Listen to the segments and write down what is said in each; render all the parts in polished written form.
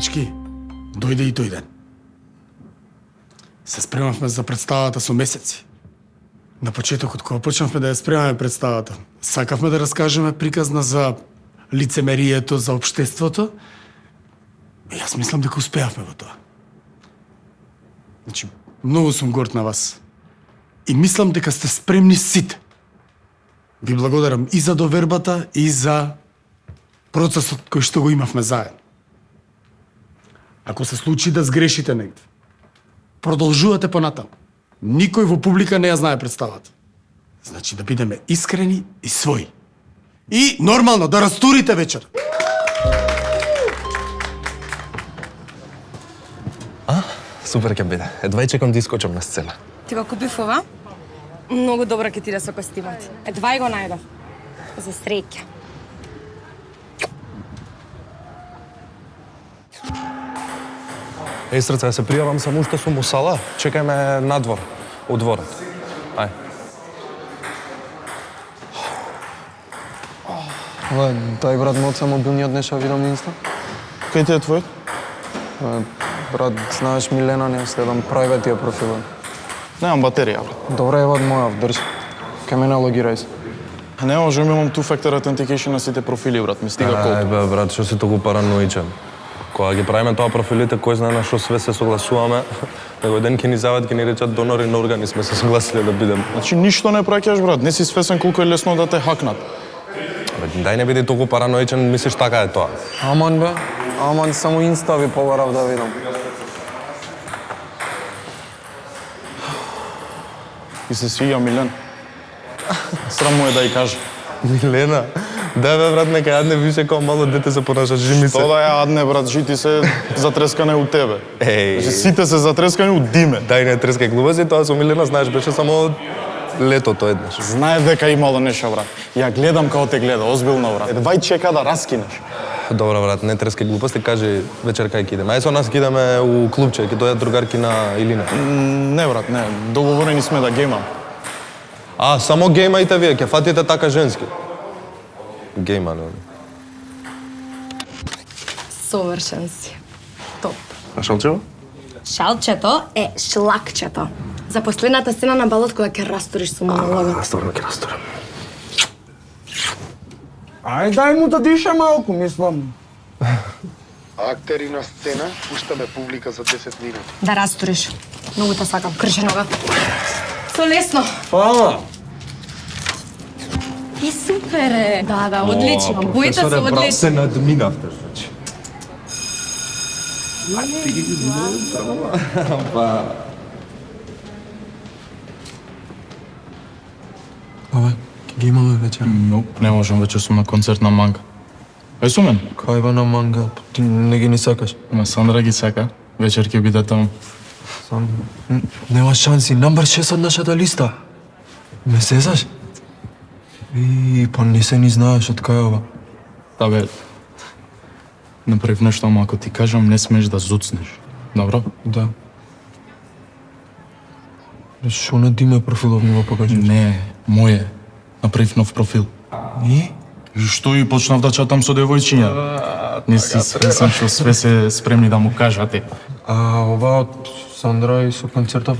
Дечки, дојде и тој ден. Се спремавме за представата со месеци. На почетокот, кога почнавме да ја спремаме представата, сакавме да раскажеме приказна за лицемерието, за општеството. И јас мислам дека успеавме во тоа. Значи, многу сум горд на вас. И мислам дека сте спремни сите. Ви благодарам и за довербата, и за процесот кој што го имавме заедно. Ако се случи да сгрешите негде, продолжувате понатаму. Никој во публика не ја знае представата. Значи да бидеме искрени и своји. И нормално да растурите вечер. Супер ќе биде. Едва чекам да искочам на сцена. Ти го купив ова? Многу добро ќе ти да со костимот. Едва и го најдов. За среќа. Еј, срце, ја се пријавам само уште сум у сала. Чекајме надвор, у дворот. Ај. Ова, дај брат моца мобилниот нешто видам на инста. Кај ти е твојот? Брат, знаеш Милена не следам private ја профилот. Немам батерија, брат. Добре, ева од моја, држи. Кај мене логирај се. Не можам, имам two-factor authentication на сите профили, брат. Ми стига колку. Ај, бе, брат, што си толку параноичен? Кога ги правиме тоа профилите, кој знае на што све се согласуваме, некој ден ќе ни зават, ќе ни речат донори на органи сме се согласиле да бидеме. Значи ништо не праќаш, брат. Не си свесен колку е лесно да те хакнат. Бе, дај не биди толку параноичен, мислиш така е тоа. Аман бе, аман само инста ви побарав да видам. И се свиѓа Милен. Срам му е да ја каже. Милена, да бе, брат, нека јадне више као мало дете се понашаш, жими се. Тоа да ја адне, брат, жити се затрескане у тебе. Еј. Значи сите се затрескани у диме. Дај не трескај глупости, тоа со Милена, знаеш, беше само летото еднаш. Знае дека имало нешто, брат. Ја гледам како те гледа, озбилно, брат. Едва и чека да раскинеш. Добро, брат, не трескај глупости, кажи вечер кај ќе идеме. Ај со нас ќе идеме у клубче, ќе дојдат другарки на Илина. Не, брат, не. Договорени сме да геймам. А, само геймајте вие, ќе фатите така женски. Гейма, не. Совршен си. Топ. А шалчево? Шалчето е шлакчето. За последната сцена на балот кога ќе расториш со монологот. Стварно ќе расторам. Ај, дај му да диша малку, мислам. Актери на сцена, пуштаме публика за 10 минути. Да расториш. Многу те сакам, кршенога. Со лесно. Фала. И супер е. Да, одлично. Боите се одлично. се надминавте, значи. Ова, ќе ги имаме вечер. Не можам, вечер сум на концерт на Манга. Ај со мен? Кај ба на манга, ти не ги ни сакаш. Ама Сандра ги сака. Вечер ќе биде таму. Сам, нема шанси, номер 6 од нашата листа. Не сезаш? И, па не се ни знаеш од кај ова. Да бе, направив нешто, ама ако ти кажам, не смеш да зуцнеш. Добро? Да. Шо на Диме профилов ми го покажи? Не, моје. Направив нов профил. И? И што и почнав да чатам со девојчиња. Не си свесен што све се спремни да му кажате. А ова од Сандра и со концертов,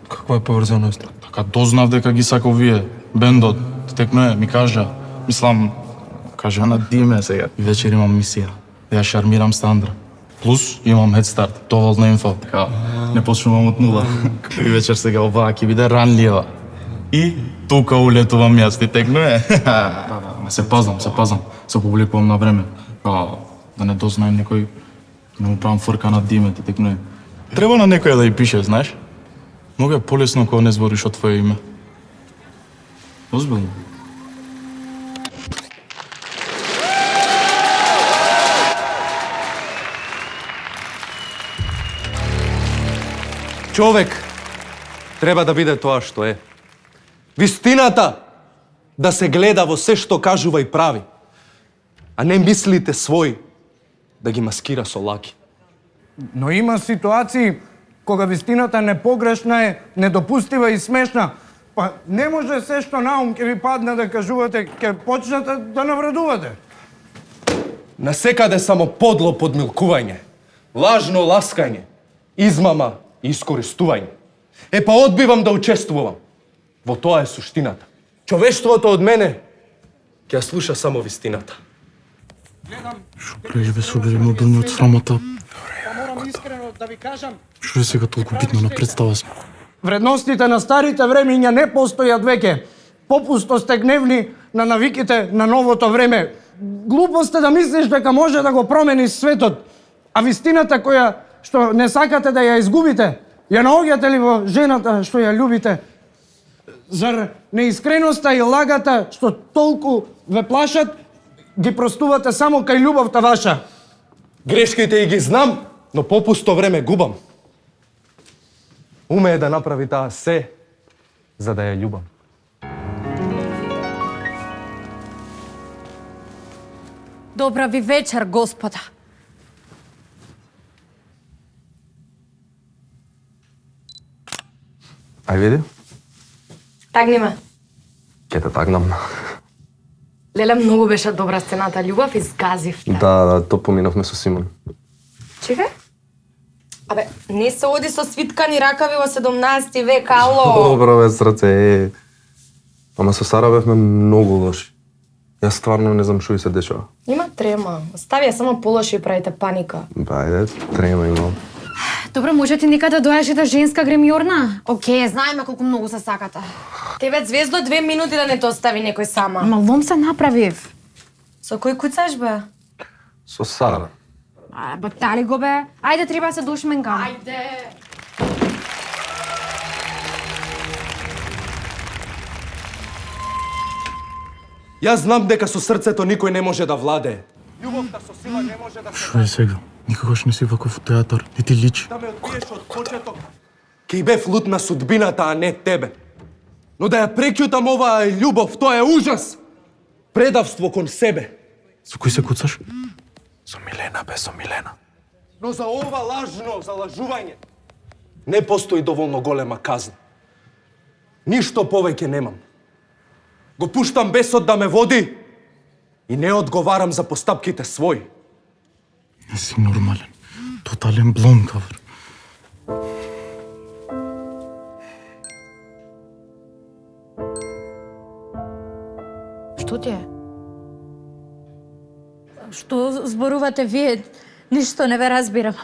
каква е поврзаност? Така дознав дека ги сакав вие. Бендот, текно е, ми кажа. Мислам, кажа на Диме сега. И вечер имам мисија. Да ја шармирам Сандра. Плюс имам head start, доволно инфо. Така, не почнувам од нула. И вечер сега оваа ќе биде ранлива. И тука улетувам јас, ти текно е. Се пазнам. Се публикувам на време. Да не дознаем некој, не му правам фрка на Диме, ти текно е. Треба на некој да ја пише, знаеш? Многу е полесно кога не збориш од твое име. Озбилно. Човек треба да биде тоа што е. Вистината да се гледа во се што кажува и прави, а не мислите свој да ги маскира со лаки. Но има ситуации кога вистината непогрешна е, недопустива и смешна. Па не може се што наум ќе ви падне да кажувате, ќе почнете да навредувате. Насекаде само подло подмилкување. лажно ласкање, измама и искористување. Па одбивам да учествувам. Во тоа е суштината. Човештвото од мене ќе ја слуша само вистината. Шукре, бе, собери модулни од срамота. Морам искрено да ви кажам, Што е сега толку битно на представа сме? вредностите на старите времиња не постојат веќе. Попусто сте гневни на навиките на новото време. Глупост е да мислиш дека може да го промени светот. А вистината која што не сакате да ја изгубите, ја наоѓате ли во жената што ја љубите? Зар неискреноста и лагата што толку ве плашат, ги простувате само кај љубовта ваша? Грешките и ги знам, но попусто време губам. Умее да направи таа се, за да ја љубам. Добра ви вечер, господа. Ај види, Тагни ме. ќе те тагнам. Леле, многу беше добра сцената, љубов и згазивте. Да, то поминавме со Симон. Чекај. Абе, не се оди со свиткани ракави во 17 век, ало. Добро бе, срце. Ама со Сара бевме многу лоши. Јас стварно не знам што и се дешава. Има трема. Остави ја само полоши и правите паника. Бајде, трема имам. Добро, можете нека да дојаш и да женска гремјорна? Океј, знаеме колку многу се сакате. Тебе Звездо 2 минути да не те остави некој сама. Ама лом се направив. Со кој куцаш бе? Со Сара. Батали го бе. Ајде, треба да се дошменкам. Ајде. Јас знам дека со срцето никој не може да владее. Љубовта со сила не може да Што е сега? Никогаш не си ваков во театар. Не ти личи. да ме одбиеш од почеток. Кеј бев лут на судбината, а не тебе. Но да ја преќутам оваа љубов, тоа е ужас. Предавство кон себе. Со кој се куцаш? Со Милена, бе, со Милена. Но за ова лажно залажување не постои доволно голема казна. Ништо повеќе немам. Го пуштам бесот да ме води и не одговарам за постапките своји. Не си нормален. Тотален блонкавр. Што ти е? Што зборувате вие? Ништо не ве разбирам.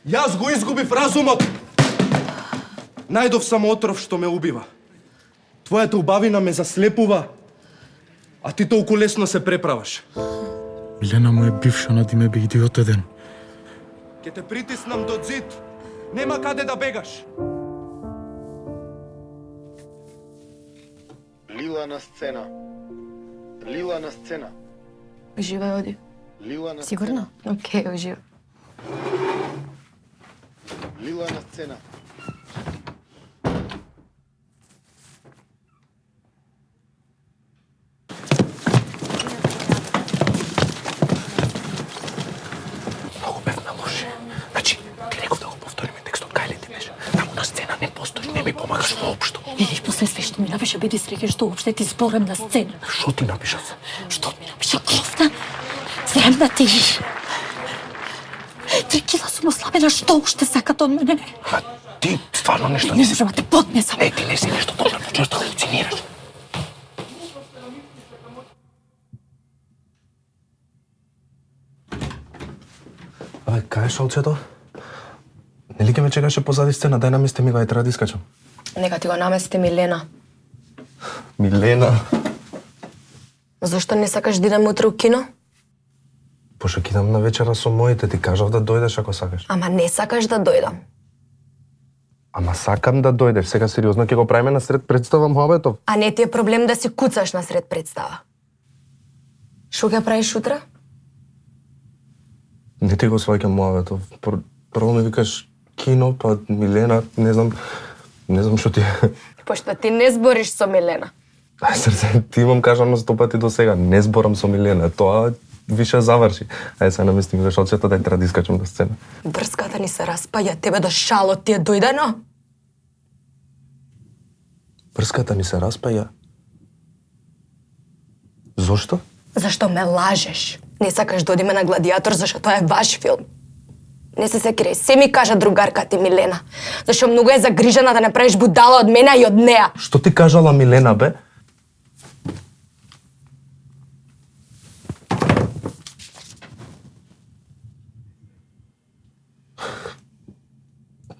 Јас го изгубив разумот. Најдов само отров што ме убива. Твојата убавина ме заслепува, а ти толку лесно се преправаш. Милена му е бивша, нади ме бе идиот еден. Ке те притиснам до зид. Нема каде да бегаш. Лила на сцена. Лила на сцена. Уживај, оди. Лила на Сигурно? Океј, уживај. Лила на сцена. Многу бевме лоши. Значи, ти реков да го повториме текстот, кај ли ти беше? Таму на сцена не постоиш, не ми помагаш воопшто. Видиш, после све што ми напиша, биди среќен што уопште ти зборам на сцена. Што ти напишав? Што ми напиша кровна? Земна ти. 3 кила сум ослабена, што уште сакат од мене? Ма ти стварно нешто Не можам да те поднесам. Не, ти не си нешто добро, почнеш да халуцинираш. Абе, кај е шолчето? Нели ке ме чекаше позади сцена, дај намести ми го, ај треба да искачам. Нека ти го намести Милена. Милена. Зошто не сакаш да идеме утре у кино? Пошто ќе идам на вечера со моите, ти кажав да дојдеш ако сакаш. Ама не сакаш да дојдам. Ама сакам да дојдеш, сега сериозно ќе го правиме на сред представа муабетов. А не ти е проблем да си куцаш на сред представа. Шо ќе правиш утре? Не ти го сваќам муабетов. Прво ми викаш кино, па Милена, не знам што ти е. Пошто ти не збориш со Милена. Ај, срце, ти имам кажано 100 пати до сега, не зборам со Милена, тоа више заврши. Ај, сега намести ми шолчето, дај треба да искачам на сцена. Врската ни се распаја, тебе до шалот ти е дојдено? Врската ни се распаја. Зошто? Зашто ме лажеш? Не сакаш да одиме на Гладиатор, зашто тоа е ваш филм. Не се секирај, се ми кажа другарка ти Милена. Зашто многу е загрижена да не правиш будала од мене и од неа. Што ти кажала Милена, бе?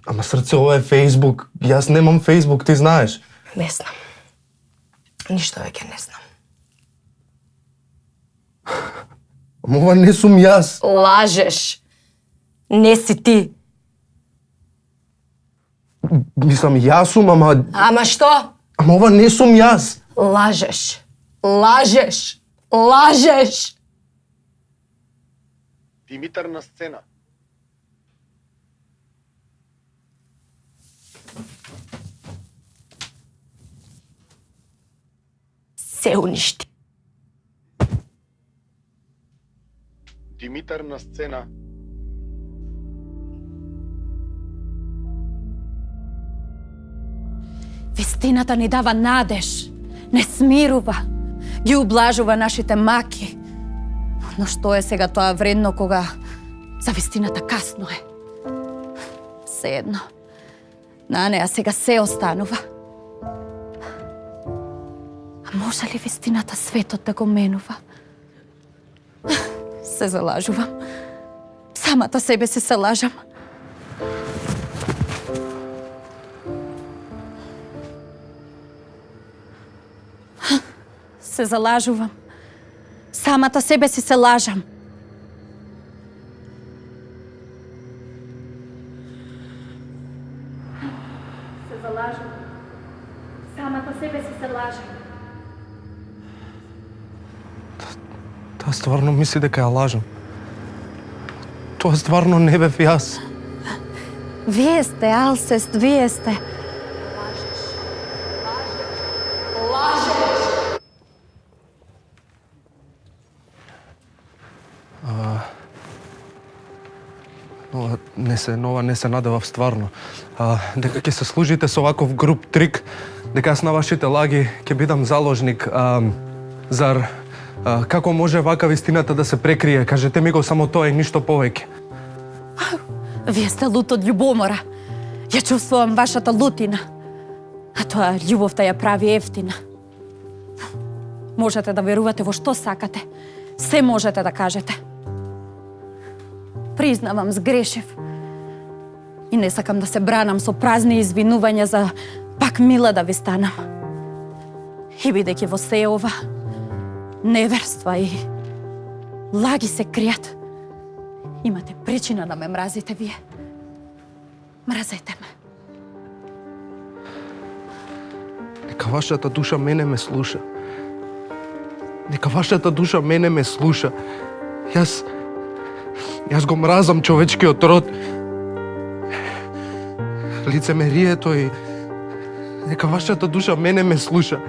Ама срце, ова е Фейсбук. Јас немам Фейсбук, ти знаеш. Не знам. Ништо веќе не знам. Ама ова не сум јас. Лажеш. Не си ти. Мислам, јас сум, ама... Ама што? Ама ова не сум јас. Лажеш. Лажеш. Лажеш. Димитар на сцена. Се уништи. Димитар на сцена. Вистината ни дава надеж, не смирува, ги ублажува нашите маки. Но што е сега тоа вредно кога за вистината касно е? Sejedno. На неа сега се останува. А може ли вистината светот да го менува? Се залажувам. Самата себе се лажам. Се залажувам. Самата себе се лажам. Се залажам. Самата себе се лажам. Тоа стварно мисли дека ја лажам. Тоа стварно не бев јас. Вие сте, Алсест, вие сте. Нова не се надевав стварно. Дека ќе се служите со ваков груп трик, дека јас на вашите лаги ќе бидам заложник. Зар како може вака вистината да се прекрие? Кажете ми го само тоа и ништо повеќе. Вие сте лут од љубомора. Ја чувствувам вашата лутина. А тоа љубовта ја прави ефтина. Можете да верувате во што сакате. Се можете да кажете. Признавам, сгрешив. И не сакам да се бранам со празни извинувања за пак мила да ви станам. И бидејќи во се ова неверства и лаги се кријат, имате причина да ме мразите вие. Мразете ме. Нека вашата душа мене ме слуша. Нека вашата душа мене ме слуша. Јас го мразам човечкиот род. Лицемерието и... Нека вашата душа мене ме слуша.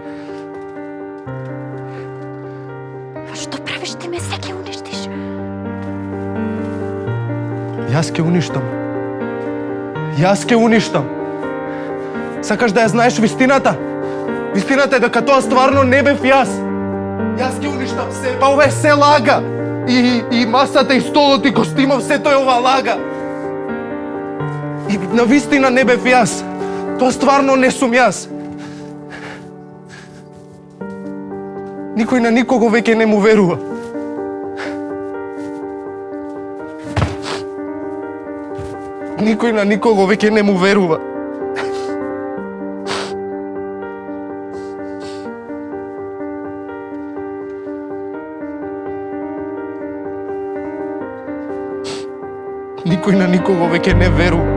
Што правиш ти ме се ќе уништиш? Јас ќе уништам. Јас ќе уништам. Сакаш да ја знаеш вистината? Вистината е дека тоа стварно не бев јас. Јас ќе уништам се. Па ова е се лага. И масата, и столот, и костимов, сето е ова лага. И на вистина не бев јас. Тоа стварно не сум јас. Никој на никого веќе не му верува. Никој на никого веќе не му верува. Никој на никого веќе не верува.